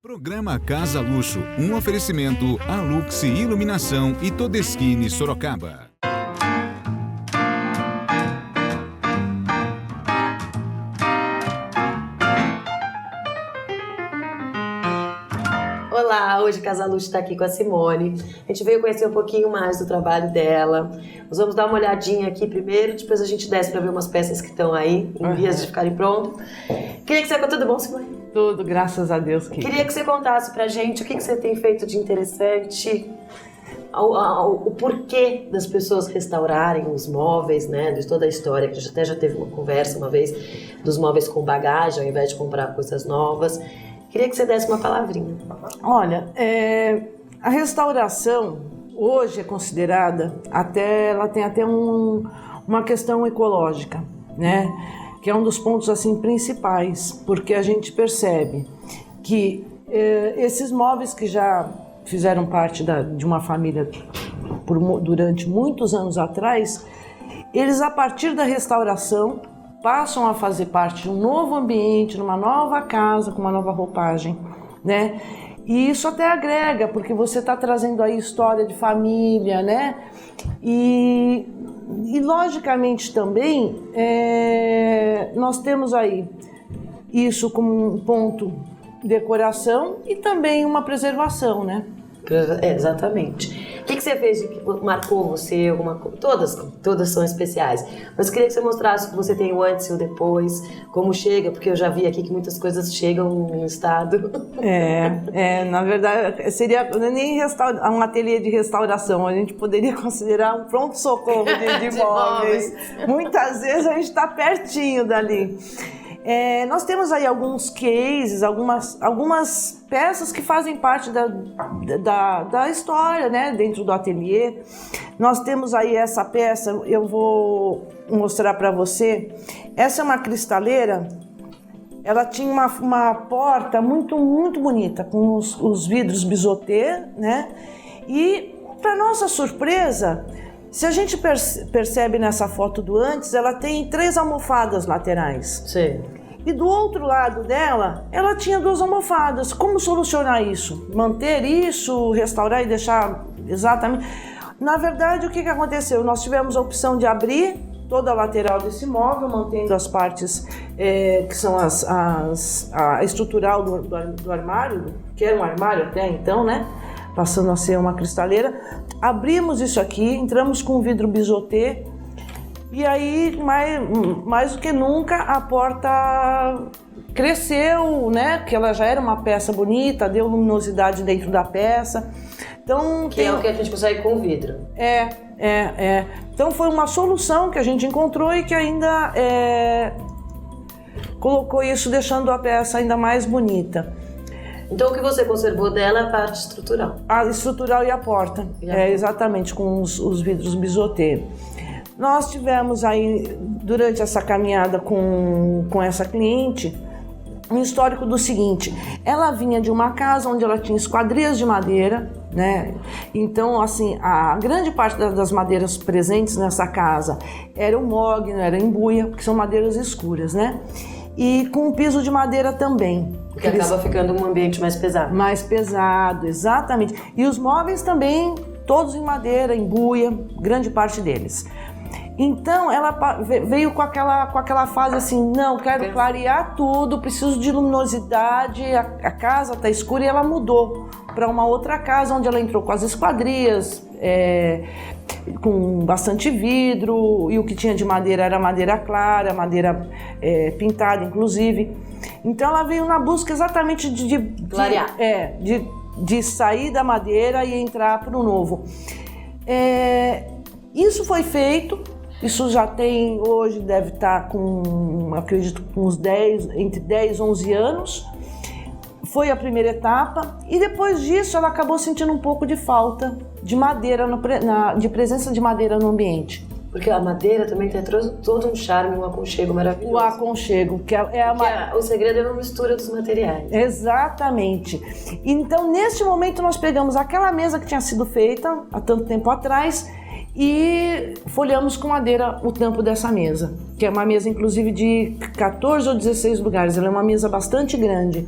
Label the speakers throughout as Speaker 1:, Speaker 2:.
Speaker 1: Programa Casa Luxo, um oferecimento Alux Iluminação e Todeskine Sorocaba.
Speaker 2: Olá, hoje Casa Luxo está aqui com a Simone. A gente veio conhecer um pouquinho mais do trabalho dela. Nós vamos dar uma olhadinha aqui primeiro, depois a gente desce para ver umas peças que estão aí, em vias de ficarem prontas. Queria que você... Tudo bom, Simone?
Speaker 3: Tudo, graças a Deus.
Speaker 2: Queria que você contasse pra gente o que você tem feito de interessante, o porquê das pessoas restaurarem os móveis, né, de toda a história, que a gente até já teve uma conversa uma vez dos móveis com bagagem, ao invés de comprar coisas novas. Queria que você desse uma palavrinha.
Speaker 3: Olha, a restauração hoje é considerada, ela tem até uma questão ecológica, né? Que é um dos pontos assim principais, porque a gente percebe que esses móveis que já fizeram parte de uma família durante muitos anos atrás, eles a partir da restauração passam a fazer parte de um novo ambiente, numa nova casa, com uma nova roupagem, né? E isso até agrega, porque você está trazendo aí história de família, né? E logicamente também, nós temos aí isso como um ponto de decoração e também uma preservação, né?
Speaker 2: Exatamente. O que você fez que marcou você? Todas são especiais. Mas eu queria que você mostrasse o que você tem o antes e o depois, como chega, porque eu já vi aqui que muitas coisas chegam em estado.
Speaker 3: Na verdade, seria nem um ateliê de restauração, a gente poderia considerar um pronto-socorro de móveis. Muitas vezes a gente está pertinho dali. Nós temos aí alguns cases, algumas peças que fazem parte da história, né, dentro do ateliê. Nós temos aí essa peça, eu vou mostrar para você. Essa é uma cristaleira, ela tinha uma porta muito, muito bonita, com os vidros bisotê, né? E, para nossa surpresa, se a gente percebe nessa foto do antes, ela tem 3 almofadas laterais.
Speaker 2: Sim.
Speaker 3: E do outro lado dela, ela tinha 2 almofadas. Como solucionar isso? Manter isso, restaurar e deixar exatamente... Na verdade, o que aconteceu? Nós tivemos a opção de abrir toda a lateral desse móvel, mantendo as partes que são a estrutural do armário, que era um armário até então, né? Passando a ser uma cristaleira. Abrimos isso aqui, entramos com vidro bisotê, e aí, mais do que nunca, a porta cresceu, né? Que ela já era uma peça bonita, deu luminosidade dentro da peça. Então,
Speaker 2: é o que a gente consegue com o vidro.
Speaker 3: Então foi uma solução que a gente encontrou e que ainda colocou isso, deixando a peça ainda mais bonita.
Speaker 2: Então o que você conservou dela é a parte estrutural.
Speaker 3: A estrutural e a porta, exatamente, com os vidros bisotê. Nós tivemos aí, durante essa caminhada com essa cliente, um histórico do seguinte: ela vinha de uma casa onde ela tinha esquadrias de madeira, né? Então, assim, a grande parte das madeiras presentes nessa casa era o mogno, era embuia, que são madeiras escuras, né? E com um piso de madeira também.
Speaker 2: Porque acaba ficando um ambiente mais pesado.
Speaker 3: Mais pesado, exatamente. E os móveis também, todos em madeira, embuia, grande parte deles. Então ela veio com aquela fase assim: não, quero clarear tudo, preciso de luminosidade, a casa está escura, e ela mudou para uma outra casa onde ela entrou com as esquadrias, com bastante vidro, e o que tinha de madeira era madeira clara, madeira pintada inclusive. Então ela veio na busca exatamente de
Speaker 2: clarear,
Speaker 3: de sair da madeira e entrar para o novo. Isso foi feito. Isso já tem, hoje deve estar acredito, com uns entre 10 e 11 anos. Foi a primeira etapa, e depois disso ela acabou sentindo um pouco de falta de madeira, de presença de madeira no ambiente.
Speaker 2: Porque a madeira também tem todo um charme, um aconchego maravilhoso.
Speaker 3: O aconchego,
Speaker 2: o segredo é a mistura dos materiais.
Speaker 3: Exatamente. Então, neste momento, nós pegamos aquela mesa que tinha sido feita há tanto tempo atrás e folhamos com madeira o tampo dessa mesa, que é uma mesa inclusive de 14 ou 16 lugares, ela é uma mesa bastante grande.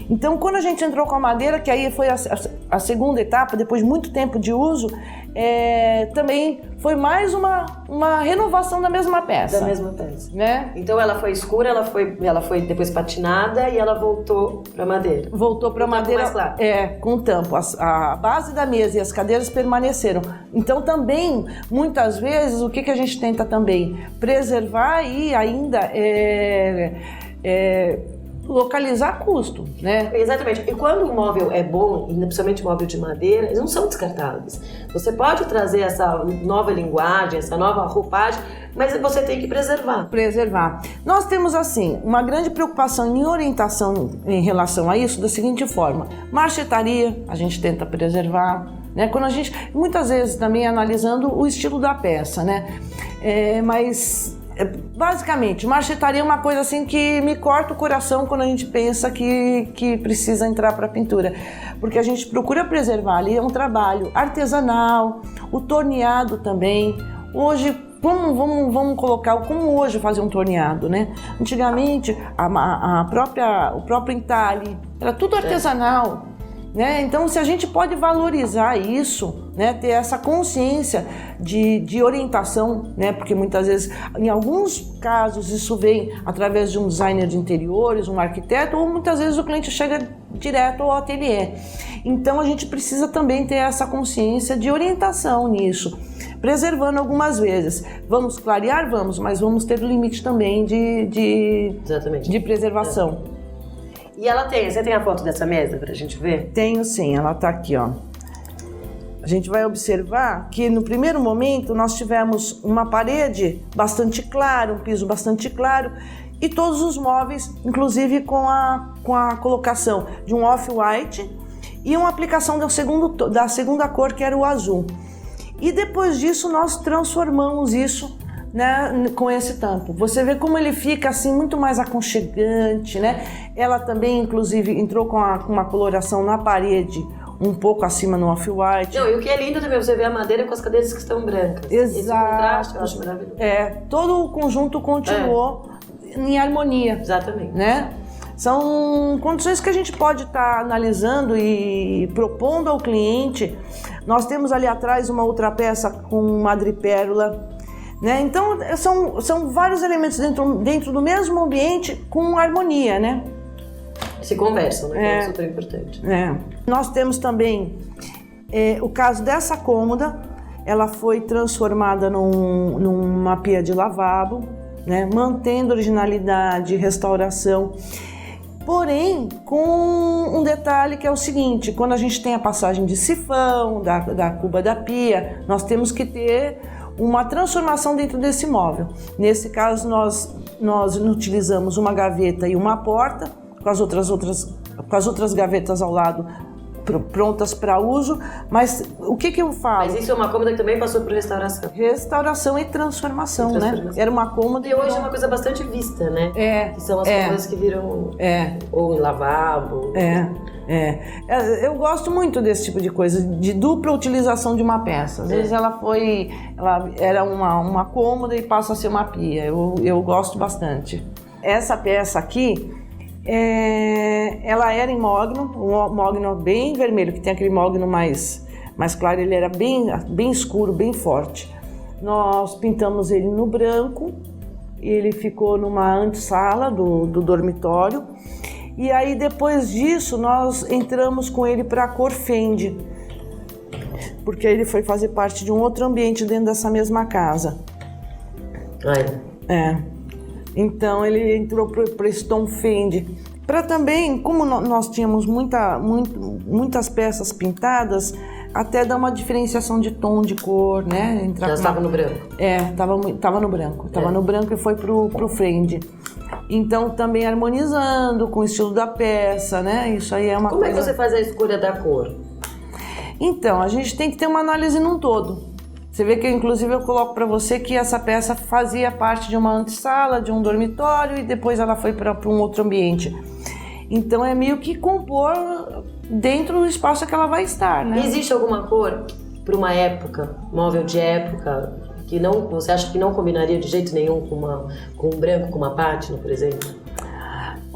Speaker 3: Então, quando a gente entrou com a madeira, que aí foi a segunda etapa, depois de muito tempo de uso, também foi mais uma renovação da mesma peça.
Speaker 2: Da mesma peça.
Speaker 3: Né?
Speaker 2: Então ela foi escura, ela foi depois patinada e ela voltou para madeira.
Speaker 3: Voltou para madeira,
Speaker 2: mais claro.
Speaker 3: Com tampo. A base da mesa e as cadeiras permaneceram. Então também, muitas vezes, o que a gente tenta também? Preservar e ainda localizar custo, né?
Speaker 2: Exatamente. E quando o móvel é bom, e principalmente móvel de madeira, eles não são descartáveis. Você pode trazer essa nova linguagem, essa nova roupagem, mas você tem que preservar.
Speaker 3: Nós temos, assim, uma grande preocupação em orientação em relação a isso da seguinte forma. Marchetaria, a gente tenta preservar, né? Quando a gente, muitas vezes também analisando o estilo da peça, né? Mas basicamente, marchetaria é uma coisa assim que me corta o coração quando a gente pensa que precisa entrar para a pintura, porque a gente procura preservar ali, é um trabalho artesanal, o torneado também. Hoje, vamos colocar como hoje fazer um torneado, né? Antigamente, o próprio entalhe era tudo artesanal. Né? Então, se a gente pode valorizar isso, né? Ter essa consciência de orientação, né? Porque muitas vezes, em alguns casos, isso vem através de um designer de interiores, um arquiteto, ou muitas vezes o cliente chega direto ao ateliê. Então, a gente precisa também ter essa consciência de orientação nisso, preservando algumas vezes. Vamos clarear? Vamos, mas vamos ter limite também de preservação.
Speaker 2: E você tem a foto dessa mesa pra gente ver?
Speaker 3: Tenho sim, ela tá aqui, ó. A gente vai observar que no primeiro momento nós tivemos uma parede bastante clara, um piso bastante claro e todos os móveis, inclusive com a colocação de um off-white e uma aplicação da segunda cor, que era o azul. E depois disso nós transformamos isso, né, com esse tampo. Você vê como ele fica assim muito mais aconchegante, né? Ela também, inclusive, entrou com uma coloração na parede um pouco acima no off-white.
Speaker 2: Não, e o que é lindo também, você vê a madeira com as cadeiras que estão brancas.
Speaker 3: Exato.
Speaker 2: Esse contraste eu acho maravilhoso.
Speaker 3: Todo o conjunto continuou em harmonia.
Speaker 2: Exatamente.
Speaker 3: Né? São condições que a gente pode estar analisando e propondo ao cliente. Nós temos ali atrás uma outra peça com madrepérola. Né? Então, são vários elementos dentro do mesmo ambiente com harmonia, né?
Speaker 2: Se conversam, né? É super importante.
Speaker 3: Nós temos também o caso dessa cômoda. Ela foi transformada numa pia de lavabo, né? Mantendo originalidade, restauração. Porém, com um detalhe que é o seguinte: quando a gente tem a passagem de sifão, da cuba da pia, nós temos que ter uma transformação dentro desse móvel. Nesse caso, nós utilizamos uma gaveta e uma porta, com as outras gavetas ao lado prontas para uso, mas o que eu falo?
Speaker 2: Mas isso é uma cômoda que também passou por restauração.
Speaker 3: Restauração e transformação, né? Era uma cômoda...
Speaker 2: E hoje é uma coisa bastante vista, né? Que são as cômodas que viram... Ou em lavabo.
Speaker 3: Eu gosto muito desse tipo de coisa, de dupla utilização de uma peça. Às vezes ela era uma cômoda e passa a ser uma pia. Eu gosto bastante. Essa peça aqui... ela era em mogno, um mogno bem vermelho, que tem aquele mogno mais claro, ele era bem escuro, bem forte. Nós pintamos ele no branco, ele ficou numa antessala do dormitório, e aí depois disso nós entramos com ele para a cor Fendi, porque ele foi fazer parte de um outro ambiente dentro dessa mesma casa. Então ele entrou para esse tom Fendi. Para também, como nós tínhamos muitas peças pintadas, até dar uma diferenciação de tom de cor, né?
Speaker 2: Já estava no branco.
Speaker 3: Estava no branco. Estava no branco e foi pro Fendi. Então também harmonizando com o estilo da peça, né? Isso aí é uma coisa...
Speaker 2: Como é que você faz a escolha da cor?
Speaker 3: Então, a gente tem que ter uma análise num todo. Você vê que, inclusive, eu coloco para você que essa peça fazia parte de uma antessala, de um dormitório, e depois ela foi para um outro ambiente. Então, é meio que compor dentro do espaço que ela vai estar, né?
Speaker 2: Existe alguma cor para uma época, móvel de época, que você acha que não combinaria de jeito nenhum com um branco, com uma pátina, por exemplo?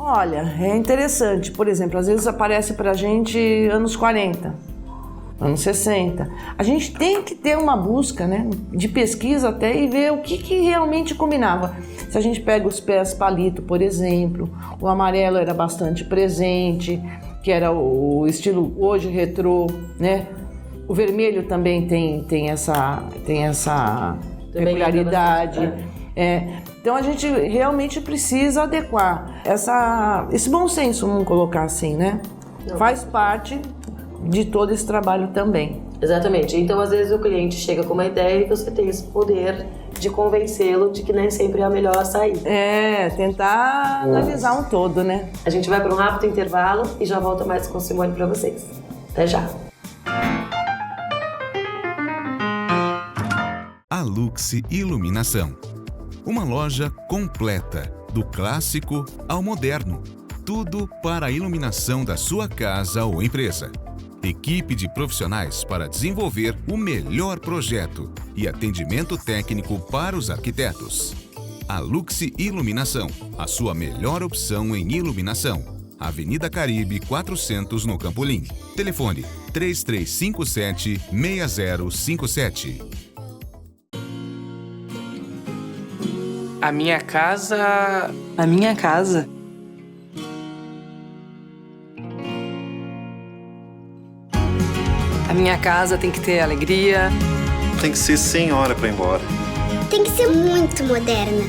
Speaker 3: Olha, é interessante. Por exemplo, às vezes aparece pra gente anos 40, anos 60. A gente tem que ter uma busca, né, de pesquisa até e ver o que realmente combinava. Se a gente pega os pés palito, por exemplo, o amarelo era bastante presente, que era o estilo hoje retrô, né? O vermelho também tem essa peculiaridade. Então a gente realmente precisa adequar esse bom senso, vamos colocar assim, né? Faz parte de todo esse trabalho também.
Speaker 2: Exatamente. Então, às vezes, o cliente chega com uma ideia e você tem esse poder de convencê-lo de que nem sempre é a melhor saída.
Speaker 3: Tentar analisar um todo, né?
Speaker 2: A gente vai para um rápido intervalo e já volta mais com Simone para vocês. Até já!
Speaker 1: A Luxe Iluminação. Uma loja completa, do clássico ao moderno. Tudo para a iluminação da sua casa ou empresa. Equipe de profissionais para desenvolver o melhor projeto e atendimento técnico para os arquitetos. A Luxe Iluminação, a sua melhor opção em iluminação. Avenida Caribe 400 no Campolim. Telefone 3357-6057.
Speaker 4: A minha casa...
Speaker 5: A minha casa. A minha casa tem que ter alegria.
Speaker 6: Tem que ser sem hora pra ir embora.
Speaker 7: Tem que ser muito moderna.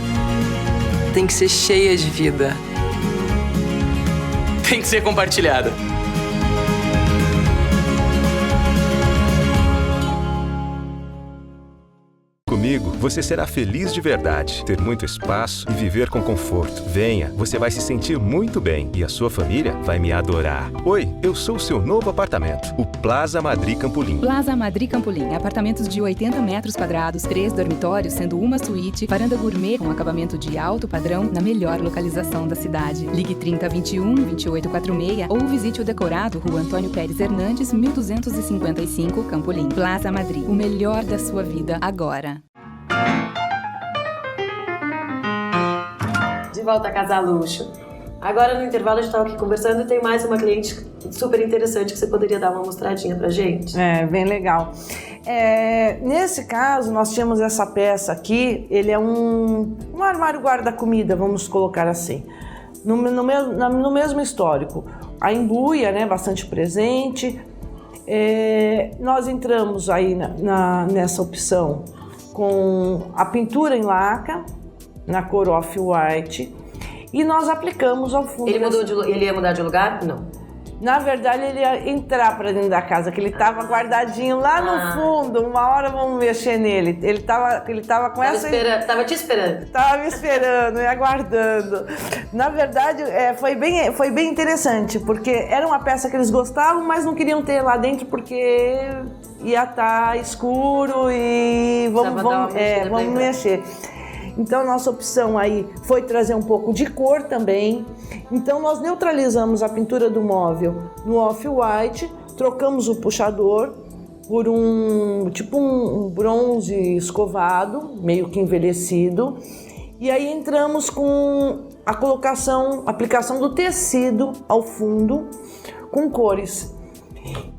Speaker 5: Tem que ser cheia de vida.
Speaker 4: Tem que ser compartilhada.
Speaker 8: Comigo, você será feliz de verdade, ter muito espaço e viver com conforto. Venha, você vai se sentir muito bem e a sua família vai me adorar. Oi, eu sou o seu novo apartamento, o Plaza Madrid Campolim.
Speaker 9: Plaza Madrid Campolim, apartamentos de 80 metros quadrados, 3 dormitórios, sendo uma suíte, varanda gourmet com acabamento de alto padrão na melhor localização da cidade. Ligue 3021-2846 ou visite o decorado Rua Antônio Pérez Hernandes, 1255, Campolim. Plaza Madrid, o melhor da sua vida agora.
Speaker 2: De volta a Casa Luxo. Agora no intervalo a gente estava aqui conversando e tem mais uma cliente super interessante que você poderia dar uma mostradinha pra gente.
Speaker 3: Bem legal. Nesse caso, nós tínhamos essa peça aqui, ele é um armário guarda-comida, vamos colocar assim, no mesmo histórico. A embuia, né, bastante presente. Nós entramos aí nessa opção com a pintura em laca, na cor off-white, e nós aplicamos ao fundo.
Speaker 2: Ele ia mudar de lugar? Não.
Speaker 3: Na verdade, ele ia entrar para dentro da casa, que ele estava guardadinho lá no fundo. Uma hora vamos mexer nele. Ele tava com essa...
Speaker 2: Tava te esperando.
Speaker 3: Tava me esperando e aguardando. Na verdade, foi bem interessante, porque era uma peça que eles gostavam, mas não queriam ter lá dentro porque ia estar escuro e vamos mexer. Então, nossa opção aí foi trazer um pouco de cor também. Então, nós neutralizamos a pintura do móvel no off-white, trocamos o puxador por um bronze escovado, meio que envelhecido. E aí entramos com a aplicação do tecido ao fundo com cores.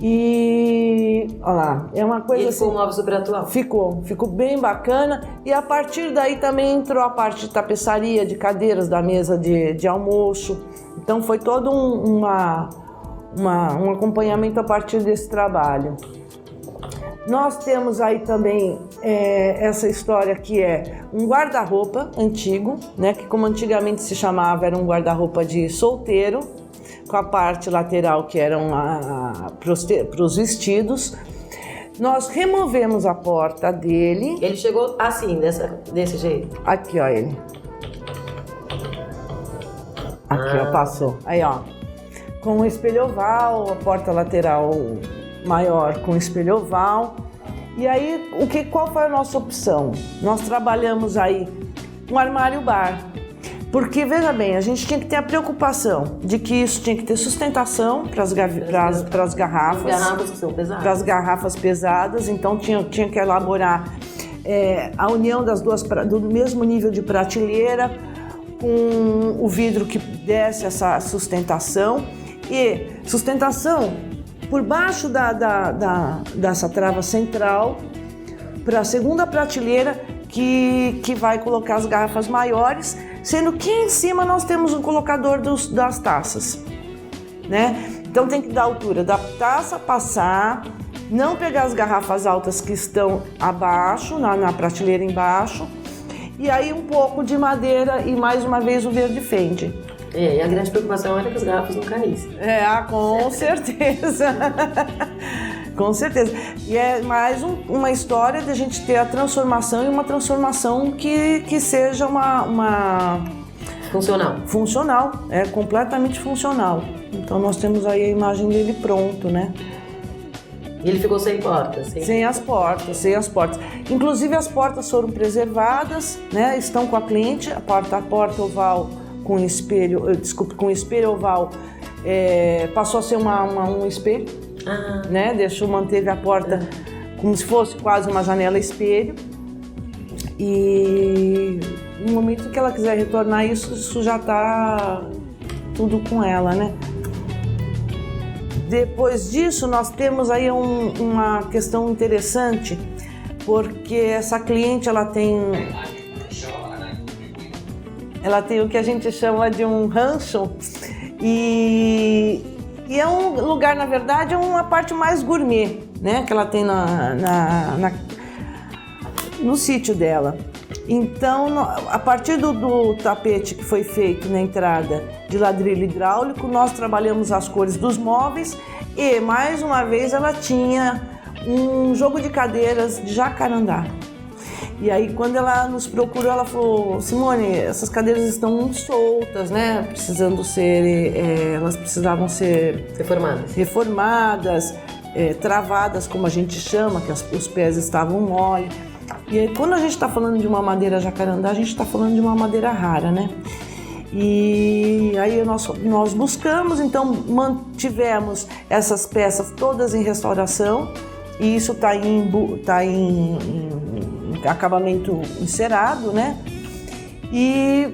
Speaker 3: E olha lá, é uma coisa assim.
Speaker 2: Ficou um móvel super atual?
Speaker 3: Ficou bem bacana. E a partir daí também entrou a parte de tapeçaria, de cadeiras da mesa de almoço. Então foi todo um acompanhamento a partir desse trabalho. Nós temos aí também essa história que é um guarda-roupa antigo, né, que como antigamente se chamava, era um guarda-roupa de solteiro, com a parte lateral que eram para os vestidos. Nós removemos a porta dele.
Speaker 2: Ele chegou assim, desse jeito?
Speaker 3: Aqui, ó, ele. Aqui, ó, passou. Aí, ó, com o espelho oval, a porta lateral maior com espelho oval. E aí, qual foi a nossa opção? Nós trabalhamos aí um armário bar. Porque, veja bem, a gente tinha que ter a preocupação de que isso tinha que ter sustentação para as garrafas.
Speaker 2: As garrafas que são pesadas.
Speaker 3: Para as garrafas pesadas, então tinha que elaborar a união das duas, do mesmo nível de prateleira. com o vidro que desse essa sustentação e sustentação por baixo dessa trava central para a segunda prateleira que vai colocar as garrafas maiores, sendo que em cima nós temos um colocador das taças, né? Então tem que dar a altura da taça, passar, não pegar as garrafas altas que estão abaixo, na prateleira embaixo, e aí um pouco de madeira e mais uma vez o verde fende.
Speaker 2: E a grande preocupação era que as garrafas não caíssem.
Speaker 3: Com certeza. Com certeza. E é mais uma história de a gente ter a transformação e uma transformação que seja uma... Funcional, é completamente funcional. Então nós temos aí a imagem dele pronto, né?
Speaker 2: E ele ficou sem portas?
Speaker 3: Sem as portas. Inclusive as portas foram preservadas, né? Estão com a cliente, a porta oval com espelho, com espelho oval, passou a ser um espelho, né? Manteve a porta como se fosse quase uma janela espelho. E no momento que ela quiser retornar isso já está tudo com ela, né? Depois disso, nós temos aí uma questão interessante, porque essa cliente ela tem o que a gente chama de um rancho e é um lugar, na verdade, é uma parte mais gourmet, né? Que ela tem no sítio dela. Então, a partir do tapete que foi feito na entrada de ladrilho hidráulico, nós trabalhamos as cores dos móveis e, mais uma vez, ela tinha um jogo de cadeiras de jacarandá. E aí, quando ela nos procurou, ela falou: Simone, essas cadeiras estão muito soltas, né? Elas precisavam ser reformadas, travadas, como a gente chama, que os pés estavam mole. E aí, quando a gente está falando de uma madeira jacarandá, a gente está falando de uma madeira rara, né? E aí nós buscamos, então mantivemos essas peças todas em restauração, e isso está em acabamento encerado, né? E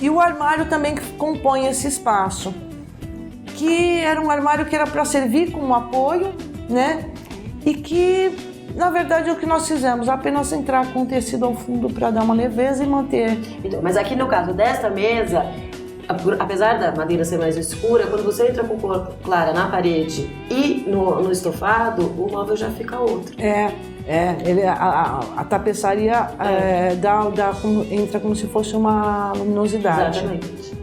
Speaker 3: o armário também que compõe esse espaço, que era um armário que era para servir como apoio, né? E que, na verdade, é o que nós fizemos, apenas entrar com o tecido ao fundo para dar uma leveza e manter.
Speaker 2: Então, mas aqui no caso desta mesa, apesar da madeira ser mais escura, quando você entra com cor clara na parede e no estofado, o móvel já fica outro. A tapeçaria entra como se fosse uma luminosidade. Exatamente.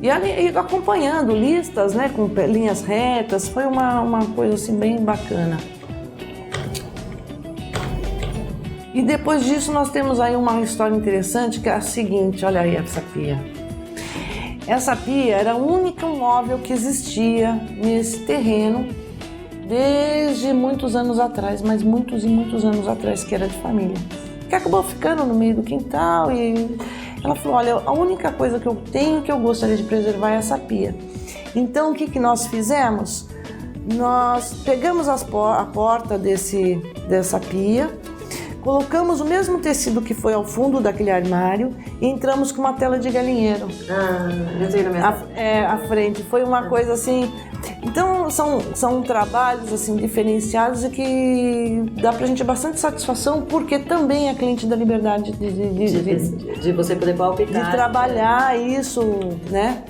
Speaker 3: E acompanhando listas, né, com linhas retas, foi uma coisa assim bem bacana. E depois disso nós temos aí uma história interessante, que é a seguinte: olha aí essa pia. Essa pia era o único móvel que existia nesse terreno desde muitos anos atrás, mas muitos e muitos anos atrás, que era de família, que acabou ficando no meio do quintal. E ela falou: olha, a única coisa que eu tenho que eu gostaria de preservar é essa pia. Então o que nós fizemos? Nós pegamos a porta dessa pia, colocamos o mesmo tecido que foi ao fundo daquele armário e entramos com uma tela de galinheiro.
Speaker 2: Eu sei na minha
Speaker 3: à frente. Foi uma coisa assim. Então são trabalhos assim diferenciados e que dá pra gente bastante satisfação, porque também a cliente dá liberdade
Speaker 2: de você poder palpitar,
Speaker 3: de trabalhar isso, né?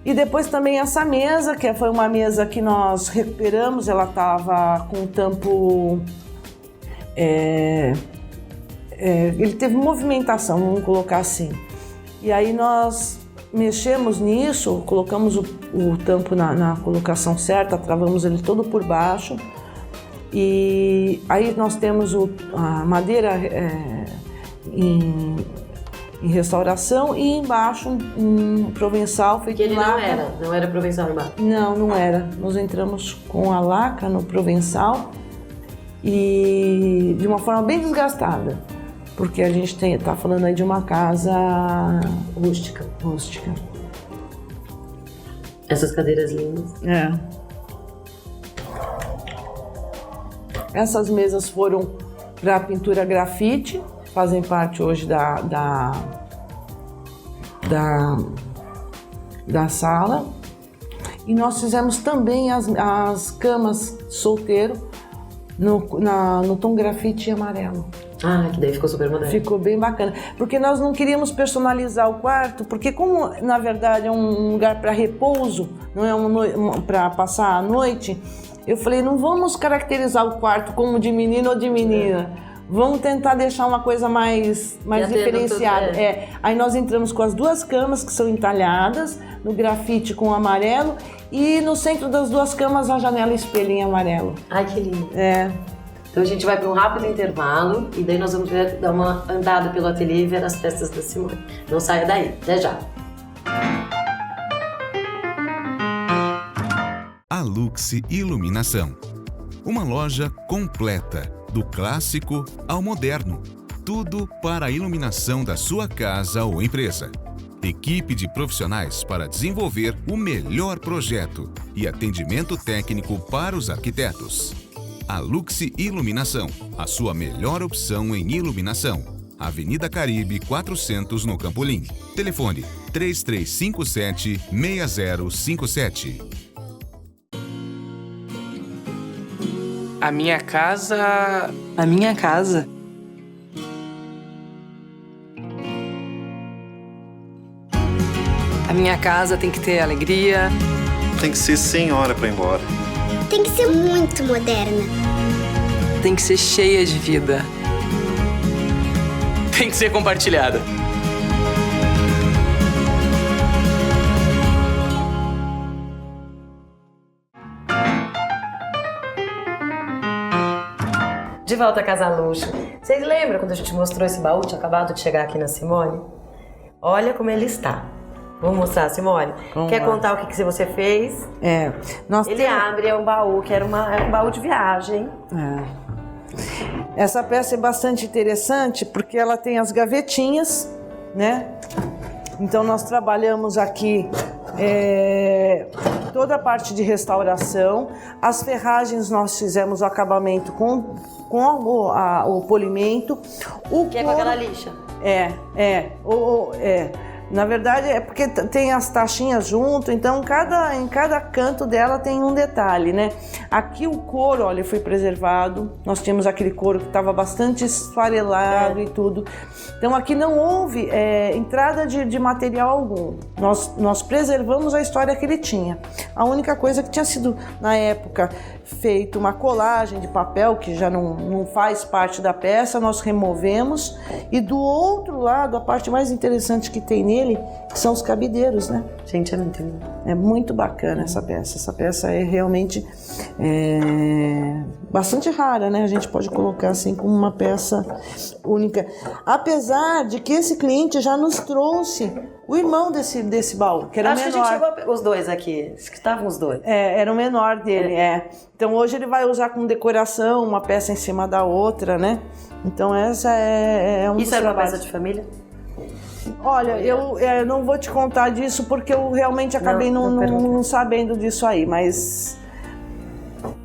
Speaker 3: E depois também essa mesa, que foi uma mesa que nós recuperamos, ela estava com o tampo... ele teve movimentação, vamos colocar assim. E aí nós mexemos nisso, colocamos o tampo na colocação certa, travamos ele todo por baixo. E aí nós temos a madeira em restauração e embaixo um provençal feito
Speaker 2: que ele
Speaker 3: laca.
Speaker 2: não era provençal embaixo?
Speaker 3: Não era. Nós entramos com a laca no provençal e de uma forma bem desgastada, porque a gente tá falando aí de uma casa rústica.
Speaker 2: Essas cadeiras lindas.
Speaker 3: Essas mesas foram para pintura grafite, fazem parte hoje da sala. E nós fizemos também as camas solteiro no tom grafite amarelo.
Speaker 2: Ah, que daí ficou super moderno.
Speaker 3: Ficou bem bacana. Porque nós não queríamos personalizar o quarto, porque como na verdade é um lugar para repouso, não é para passar a noite, eu falei, não vamos caracterizar o quarto como de menino ou de menina. Vamos tentar deixar uma coisa mais diferenciada. Aí nós entramos com as duas camas que são entalhadas, no grafite com amarelo, e no centro das duas camas a janela espelho em amarelo.
Speaker 2: Ai, que lindo.
Speaker 3: Então
Speaker 2: a gente vai para um rápido intervalo e daí nós vamos dar uma andada pelo ateliê e ver as peças da Simone. Não saia daí, até já.
Speaker 1: A Luxe Iluminação. Uma loja completa, do clássico ao moderno. Tudo para a iluminação da sua casa ou empresa. Equipe de profissionais para desenvolver o melhor projeto e atendimento técnico para os arquitetos. A Luxe Iluminação, a sua melhor opção em iluminação. Avenida Caribe 400 no Campolim. Telefone 3357-6057.
Speaker 4: A minha casa...
Speaker 5: A minha casa. A minha casa tem que ter alegria.
Speaker 6: Tem que ser sem hora pra ir embora.
Speaker 7: Tem que ser muito moderna.
Speaker 5: Tem que ser cheia de vida.
Speaker 4: Tem que ser compartilhada.
Speaker 2: De volta à Casa Luxo. Vocês lembram quando a gente mostrou esse baú? Tinha acabado de chegar aqui na Simone? Olha como ele está. Vamos mostrar, Simone? Quer contar o que você fez? Ele abre, é um baú, que era um baú de viagem.
Speaker 3: Essa peça é bastante interessante porque ela tem as gavetinhas, né? Então nós trabalhamos aqui toda a parte de restauração. As ferragens nós fizemos o acabamento com o polimento.
Speaker 2: Que é com aquela lixa.
Speaker 3: Na verdade é porque tem as taxinhas junto, então em cada canto dela tem um detalhe, né? Aqui o couro, olha, foi preservado. Nós tínhamos aquele couro que estava bastante esfarelado e tudo. Então aqui não houve entrada de material algum. Nós preservamos a história que ele tinha. A única coisa que tinha sido, na época, feito uma colagem de papel, que já não faz parte da peça, nós removemos. E do outro lado, a parte mais interessante que tem nele são os cabideiros, né?
Speaker 2: Gente, é muito lindo.
Speaker 3: É muito bacana essa peça. Essa peça é realmente bastante rara, né? A gente pode colocar assim como uma peça única. Apesar de que esse cliente já nos trouxe o irmão desse baú, que era menor.
Speaker 2: Acho que a gente chegou a pegar os dois aqui. Acho que estavam os dois.
Speaker 3: Era o menor dele, Então hoje ele vai usar com decoração, uma peça em cima da outra, né? Então essa é um dos
Speaker 2: Isso era uma
Speaker 3: trabalhos.
Speaker 2: peça de família?
Speaker 3: Olha, eu não vou te contar disso porque eu realmente acabei não sabendo disso aí, mas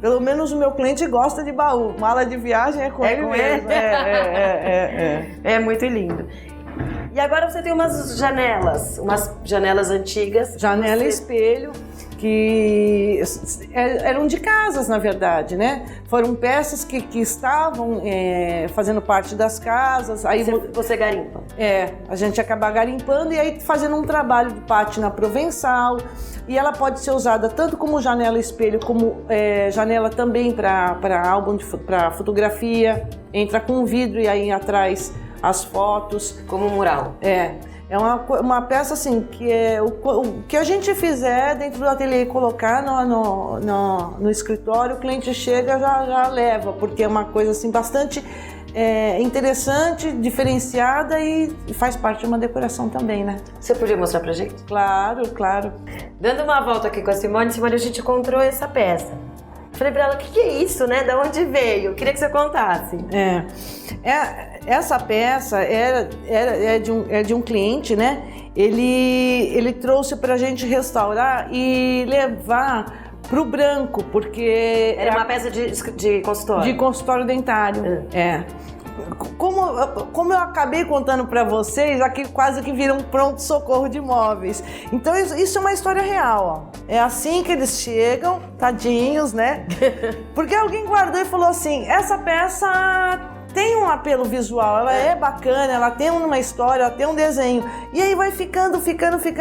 Speaker 3: pelo menos o meu cliente gosta de baú. Mala de viagem é com ele mesmo.
Speaker 2: É muito lindo. E agora você tem umas janelas antigas.
Speaker 3: Janela e espelho, que eram de casas, na verdade, né? Foram peças que estavam fazendo parte das casas. Aí
Speaker 2: você garimpa?
Speaker 3: A gente acaba garimpando e aí fazendo um trabalho de pátina provençal. E ela pode ser usada tanto como janela espelho, como janela também para álbum, para fotografia. Entra com vidro e aí atrás as fotos.
Speaker 2: Como um mural.
Speaker 3: É uma peça assim, que o que a gente fizer dentro do ateliê e colocar no escritório, o cliente chega já leva, porque é uma coisa assim bastante interessante, diferenciada e faz parte de uma decoração também, né?
Speaker 2: Você podia mostrar pra gente?
Speaker 3: Claro.
Speaker 2: Dando uma volta aqui com a Simone, a gente encontrou essa peça. Falei pra ela, o que é isso, né? Da onde veio? Queria que você contasse. Essa peça é de um cliente, né? Ele trouxe pra gente restaurar e levar pro branco, porque... Era uma peça de consultório?
Speaker 3: De consultório dentário, como eu acabei contando para vocês, aqui quase que vira um pronto-socorro de móveis. Então isso é uma história real, ó. É assim que eles chegam, tadinhos, né? Porque alguém guardou e falou assim, essa peça tem um apelo visual, ela é bacana, ela tem uma história, ela tem um desenho. E aí vai ficando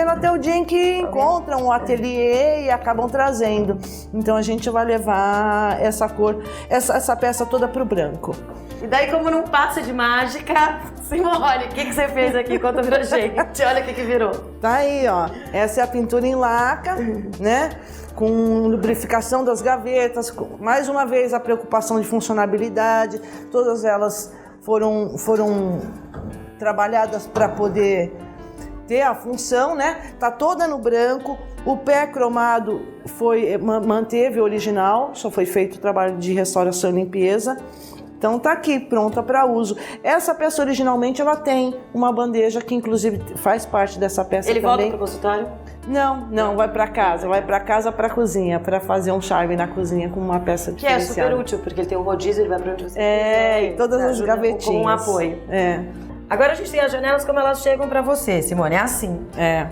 Speaker 3: até o dia em que encontram o ateliê e acabam trazendo. Então a gente vai levar essa cor, essa peça toda pro branco.
Speaker 2: E daí, como não passa de mágica, Simone, o que você fez aqui? Conta pra gente. Olha o que virou.
Speaker 3: Tá aí, ó. Essa é a pintura em laca, né? Com lubrificação das gavetas, mais uma vez a preocupação de funcionabilidade, todas elas foram trabalhadas para poder ter a função, né? Tá toda no branco, o pé cromado manteve o original, só foi feito o trabalho de restauração e limpeza. Então tá aqui, pronta para uso. Essa peça originalmente ela tem uma bandeja que inclusive faz parte dessa peça também.
Speaker 2: Ele volta pro consultório?
Speaker 3: Não, vai para casa, para cozinha, para fazer um charme na cozinha com uma peça diferenciada.
Speaker 2: Que é super útil, porque ele tem um rodízio, ele vai para onde você
Speaker 3: quiser. E todas as gavetinhas.
Speaker 2: Com um apoio. Agora a gente tem as janelas como elas chegam para você, Simone, é assim.
Speaker 3: É.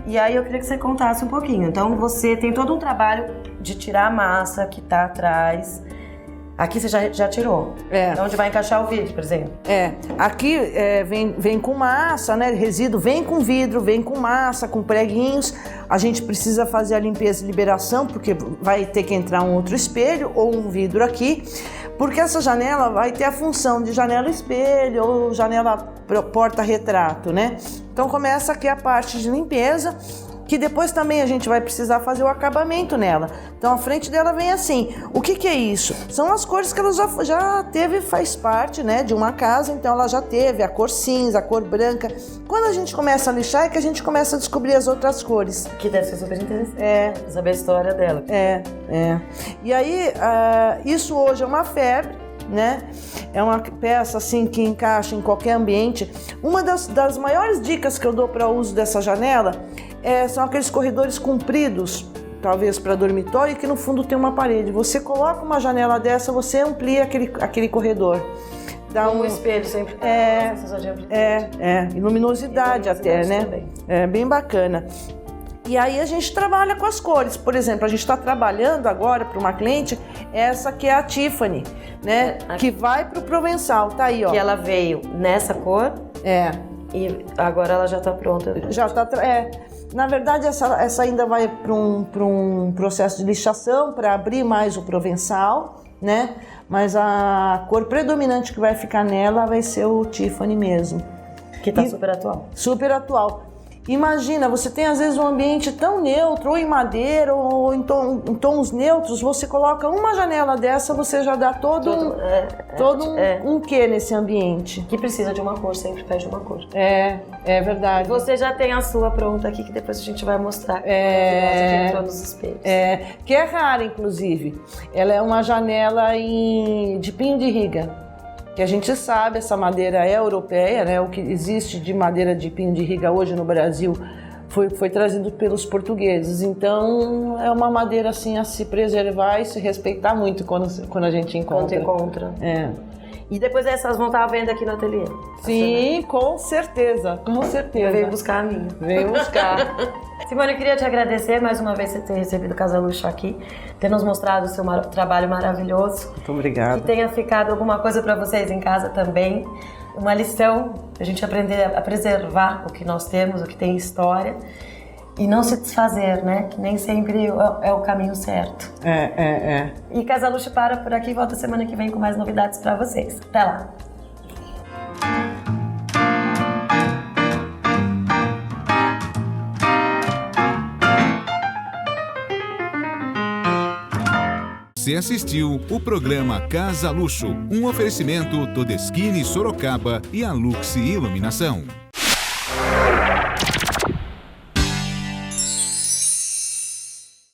Speaker 2: E aí eu queria que você contasse um pouquinho. Então você tem todo um trabalho de tirar a massa que tá atrás. Aqui você já tirou. Onde vai encaixar o vidro, por exemplo.
Speaker 3: Aqui vem com massa, né? Resíduo vem com vidro, vem com massa, com preguinhos. A gente precisa fazer a limpeza e liberação, porque vai ter que entrar um outro espelho ou um vidro aqui. Porque essa janela vai ter a função de janela-espelho ou janela porta-retrato, né? Então começa aqui a parte de limpeza, que depois também a gente vai precisar fazer o acabamento nela. Então a frente dela vem assim. O que é isso? São as cores que ela já teve, faz parte, né, de uma casa, então ela já teve a cor cinza, a cor branca. Quando a gente começa a lixar é que a gente começa a descobrir as outras cores.
Speaker 2: Que deve ser super interessante. Saber a história dela.
Speaker 3: E aí, isso hoje é uma febre, né? É uma peça assim que encaixa em qualquer ambiente. Uma das maiores dicas que eu dou para o uso dessa janela são aqueles corredores compridos, talvez para dormitório, que no fundo tem uma parede. Você coloca uma janela dessa, você amplia aquele corredor. Dá
Speaker 2: um espelho sempre.
Speaker 3: E luminosidade até, né? Também. É bem bacana. E aí a gente trabalha com as cores. Por exemplo, a gente está trabalhando agora para uma cliente, essa que é a Tiffany, né? Que vai para o Provençal, tá aí, ó.
Speaker 2: Que ela veio nessa cor. E agora ela já está pronta.
Speaker 3: Já está. Na verdade, essa ainda vai para um processo de lixação para abrir mais o Provençal, né? Mas a cor predominante que vai ficar nela vai ser o Tiffany mesmo.
Speaker 2: Que tá super atual.
Speaker 3: Super atual. Imagina, você tem às vezes um ambiente tão neutro, ou em madeira, ou em tons neutros, você coloca uma janela dessa, você já dá todo um quê nesse ambiente.
Speaker 2: Que precisa de uma cor, sempre pede uma cor.
Speaker 3: É verdade.
Speaker 2: Você já tem a sua pronta aqui, que depois a gente vai mostrar. Que entrou nos espelhos.
Speaker 3: Que é rara, inclusive. Ela é uma janela de pinho de riga. Que a gente sabe, essa madeira é europeia, né? O que existe de madeira de pinho de riga hoje no Brasil foi trazido pelos portugueses. Então é uma madeira assim a se preservar e se respeitar muito quando a gente encontra.
Speaker 2: E depois essas vão estar à venda aqui no ateliê?
Speaker 3: Sim, com certeza.
Speaker 2: Eu venho buscar a minha.
Speaker 3: Venho buscar.
Speaker 2: Simone, eu queria te agradecer mais uma vez por ter recebido o Casa Luxo aqui, ter nos mostrado o seu trabalho maravilhoso.
Speaker 3: Muito obrigada.
Speaker 2: Que tenha ficado alguma coisa para vocês em casa também. Uma lição, a gente aprender a preservar o que nós temos, o que tem história. E não se desfazer, né? Que nem sempre é o caminho certo. E Casa Luxo para por aqui e volta semana que vem com mais novidades para vocês. Até lá!
Speaker 1: Você assistiu o programa Casa Luxo, um oferecimento Todeschini Sorocaba e a Luxi Iluminação.